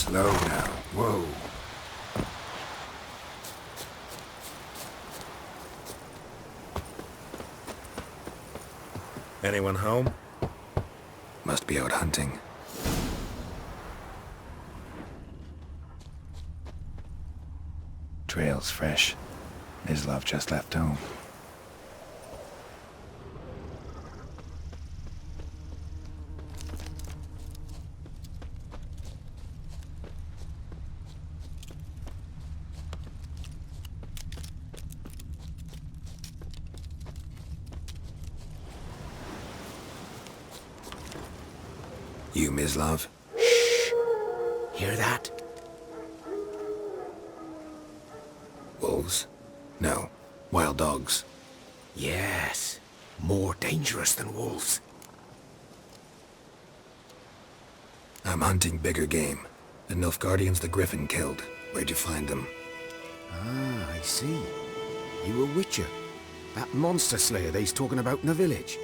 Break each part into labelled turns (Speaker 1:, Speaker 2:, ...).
Speaker 1: Slow now. Whoa.
Speaker 2: Anyone home?
Speaker 1: Must be out hunting. Trail's fresh. Mislav just left home. You, Mislav?
Speaker 3: Shh! Hear that?
Speaker 1: Wolves? No. Wild dogs.
Speaker 3: Yes. More dangerous than wolves.
Speaker 1: I'm hunting bigger game. The Nilfgaardians the Griffin killed. Where'd you find them?
Speaker 3: Ah, I see. You a witcher. That monster slayer they's talking about in the village.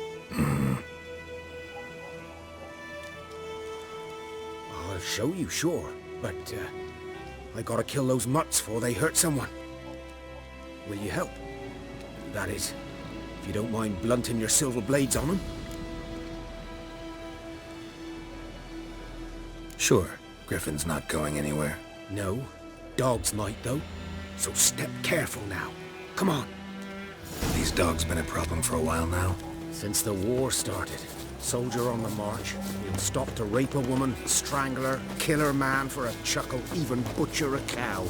Speaker 3: I'll show you, sure. But, I gotta kill those mutts before they hurt someone. Will you help? That is, if you don't mind blunting your silver blades on them.
Speaker 1: Sure. Griffin's not going anywhere.
Speaker 3: No. Dogs might, though. So step careful now. Come on.
Speaker 1: These dogs been a problem for a while now.
Speaker 3: Since the war started. Soldier on the march. He'll stop to rape a woman, strangle her, kill her man for a chuckle, even butcher a cow.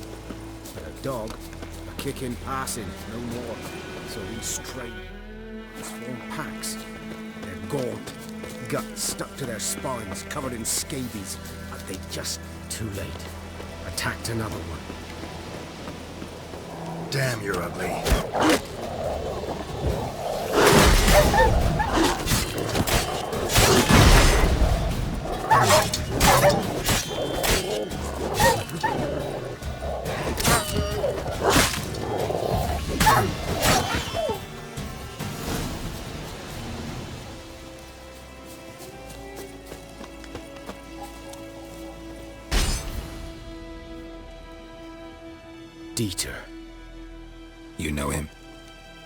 Speaker 3: But a dog, a kick in passing, no more. So these stray form packs. They're gaunt, guts stuck to their spines, covered in scabies. But they just, too late, attacked another one.
Speaker 1: Damn, you're ugly.
Speaker 3: Dieter.
Speaker 1: You know him?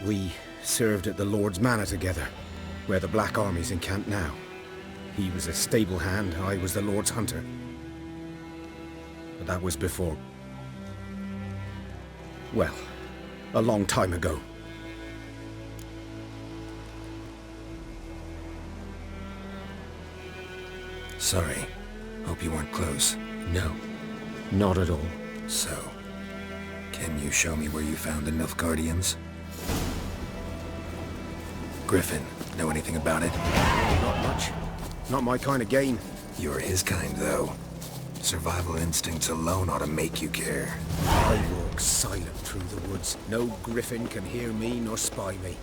Speaker 3: We served at the Lord's Manor together, where the Black Army's encamped now. He was a stable hand, I was the Lord's hunter. But that was before... well, a long time ago.
Speaker 1: Sorry. Hope you weren't close.
Speaker 3: No, not at all.
Speaker 1: So, can you show me where you found the Nilfgaardians? Griffin, know anything about it?
Speaker 3: Not much. Not my kind of game.
Speaker 1: You're his kind, though. Survival instincts alone ought to make you care.
Speaker 3: I walk silent through the woods. No griffin can hear me nor spy me.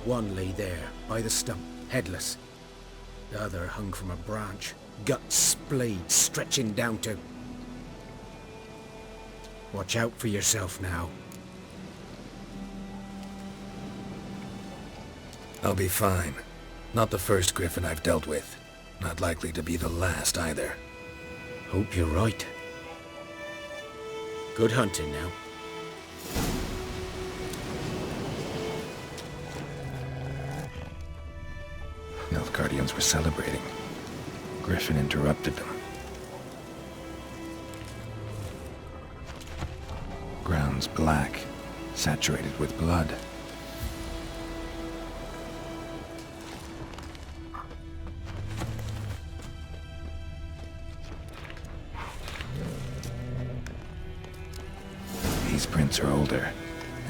Speaker 3: One lay there, by the stump, headless. The other hung from a branch, guts splayed, stretching down to... Watch out for yourself now.
Speaker 1: I'll be fine. Not the first Griffin I've dealt with. Not likely to be the last, either.
Speaker 3: Hope you're right. Good hunting now.
Speaker 1: Nilfgaardians were celebrating. Griffin interrupted them. Ground's black, saturated with blood. These prints are older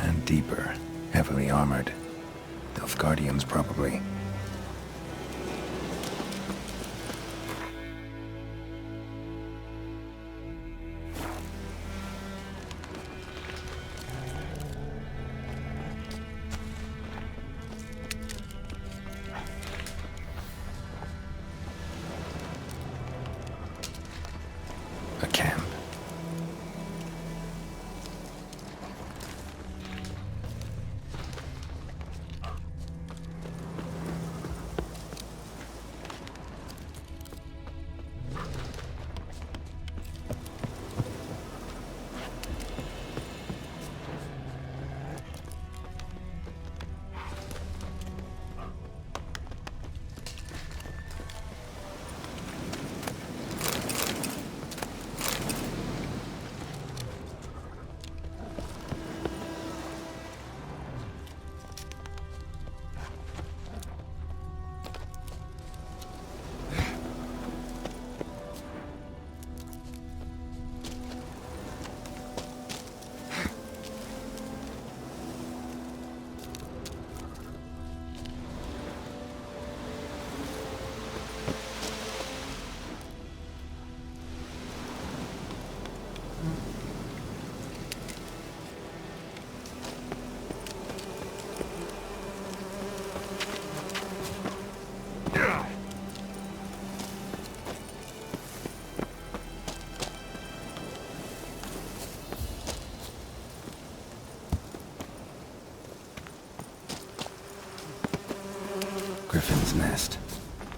Speaker 1: and deeper, heavily armored. Nilfgaardians, probably. Griffin's nest.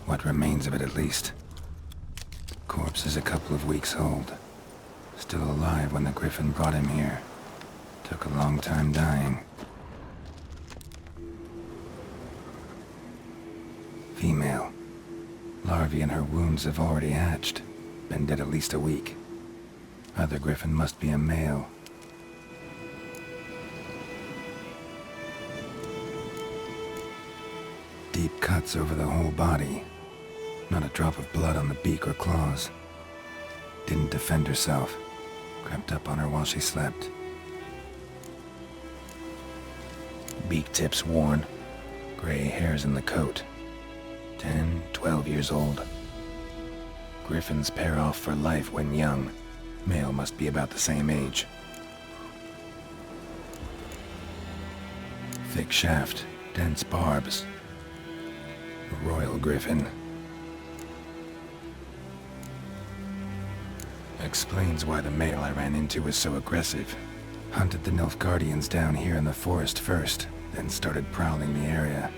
Speaker 1: What remains of it, at least. Corpse is a couple of weeks old. Still alive when the Griffin brought him here. Took a long time dying. Female. Larvae in her wounds have already hatched. Been dead at least a week. Other Griffin must be a male. Deep cuts over the whole body. Not a drop of blood on the beak or claws. Didn't defend herself. Crept up on her while she slept. Beak tips worn. Gray hairs in the coat. 10, 12 years old. Griffins pair off for life when young. Male must be about the same age. Thick shaft, dense barbs. A royal griffin. Explains why the male I ran into was so aggressive. Hunted the Nilfgaardians down here in the forest first, then started prowling the area.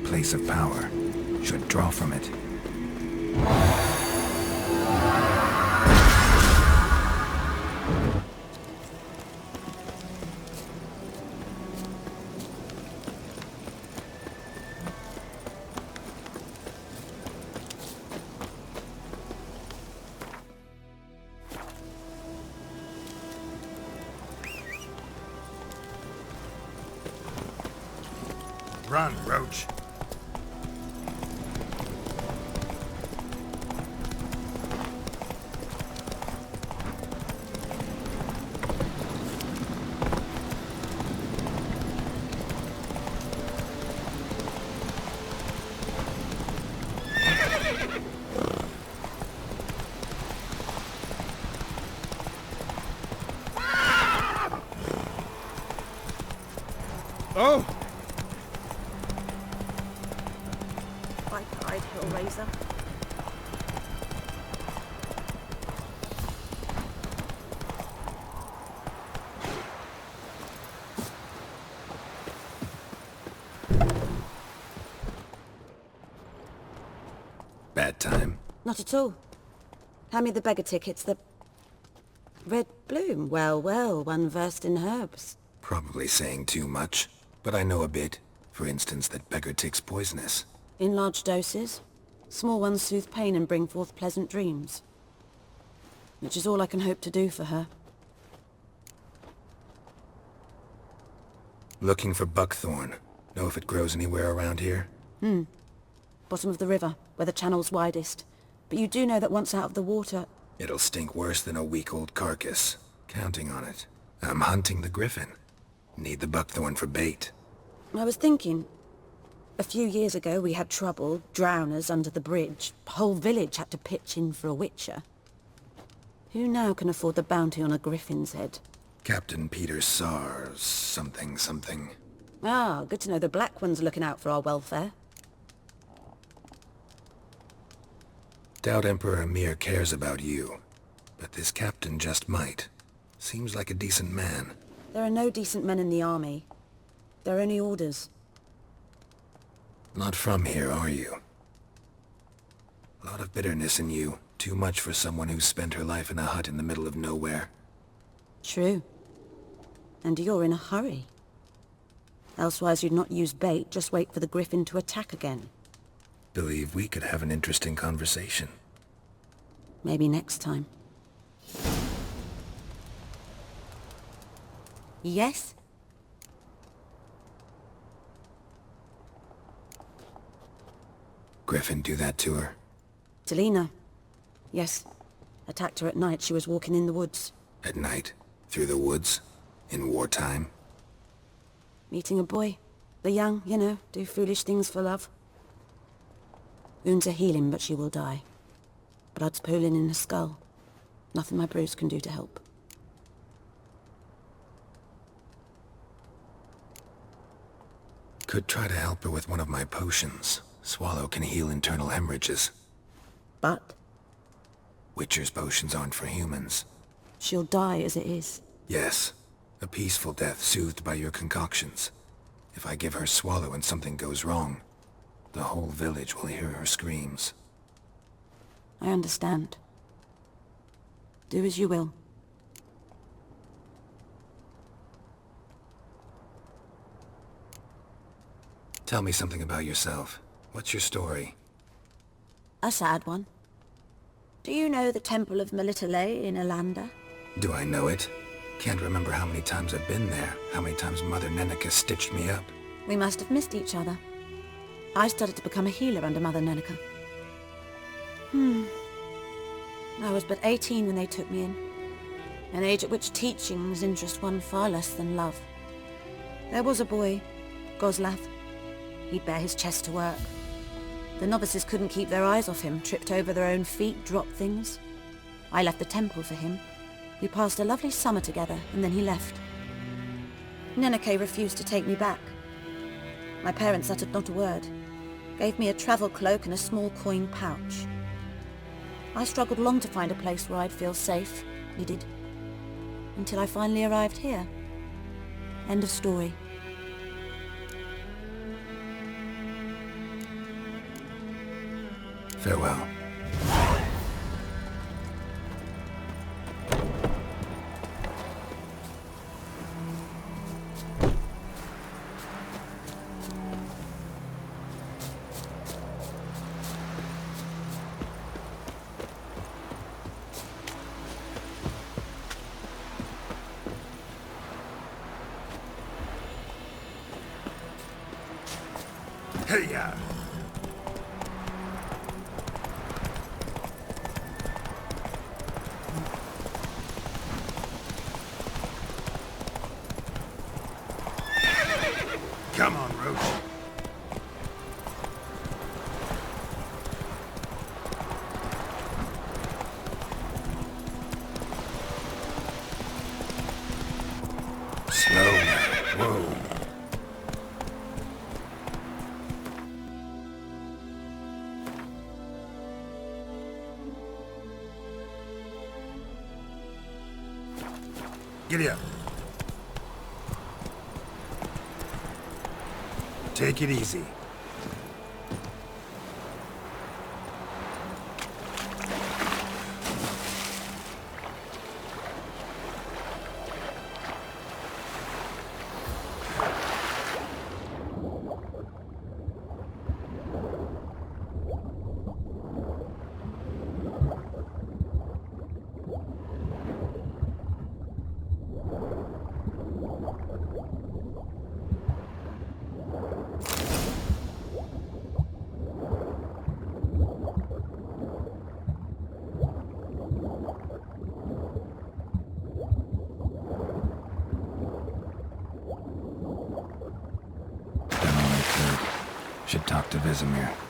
Speaker 1: Place of power. Should draw from it.
Speaker 2: Run, Roach. Oh!
Speaker 4: White-eyed Hellraiser.
Speaker 1: Bad time.
Speaker 4: Not at all. Hand me the beggar tickets, the... Red bloom. Well, well, one versed in herbs.
Speaker 1: Probably saying too much, but I know a bit. For instance, that beggar tick's poisonous.
Speaker 4: In large doses. Small ones soothe pain and bring forth pleasant dreams. Which is all I can hope to do for her.
Speaker 1: Looking for buckthorn. Know if it grows anywhere around here?
Speaker 4: Bottom of the river, where the channel's widest. But you do know that once out of the water...
Speaker 1: It'll stink worse than a week-old carcass. Counting on it. I'm hunting the griffin. Need the buckthorn for bait.
Speaker 4: I was thinking... A few years ago we had trouble, drowners under the bridge. Whole village had to pitch in for a witcher. Who now can afford the bounty on a griffin's head?
Speaker 1: Captain Peter Sars, something.
Speaker 4: Ah, good to know the Black One's looking out for our welfare.
Speaker 1: Doubt Emperor Emir cares about you. But this captain just might. Seems like a decent man.
Speaker 4: There are no decent men in the army. They're only orders.
Speaker 1: Not from here, are you? Lot of bitterness in you. Too much for someone who spent her life in a hut in the middle of nowhere.
Speaker 4: True. And you're in a hurry. Elsewise you'd not use bait, just wait for the griffin to attack again.
Speaker 1: Believe we could have an interesting conversation.
Speaker 4: Maybe next time. Yes?
Speaker 1: Griffin do that to her?
Speaker 4: Delina. Yes. Attacked her at night. She was walking in the woods.
Speaker 1: At night? Through the woods? In wartime?
Speaker 4: Meeting a boy. The young, you know, do foolish things for love. Wounds are healing, but she will die. Blood's pooling in her skull. Nothing my bruise can do to help.
Speaker 1: Could try to help her with one of my potions. Swallow can heal internal hemorrhages.
Speaker 4: But
Speaker 1: Witcher's potions aren't for humans.
Speaker 4: she'll die as it is.
Speaker 1: Yes. A peaceful death soothed by your concoctions. If I give her Swallow and something goes wrong, the whole village will hear her screams.
Speaker 4: I understand. Do as you will.
Speaker 1: Tell me something about yourself. What's your story?
Speaker 4: A sad one. Do you know the Temple of Melitele in Alanda?
Speaker 1: Do I know it? Can't remember how many times I've been there, how many times Mother Neneka stitched me up.
Speaker 4: We must have missed each other. I started to become a healer under Mother Neneka. I was but 18 when they took me in. An age at which teachings interest one far less than love. There was a boy, Goslav. He'd bare his chest to work. The novices couldn't keep their eyes off him, tripped over their own feet, dropped things. I left the temple for him. We passed a lovely summer together, and then he left. Neneke refused to take me back. My parents uttered not a word, gave me a travel cloak and a small coin pouch. I struggled long to find a place where I'd feel safe, needed, until I finally arrived here. End of story.
Speaker 1: Farewell.
Speaker 2: Hey-ya! Come on, Roach.
Speaker 1: Slow now. Whoa.
Speaker 2: Giddy up. Take it easy.
Speaker 1: Should talk to Vizimir.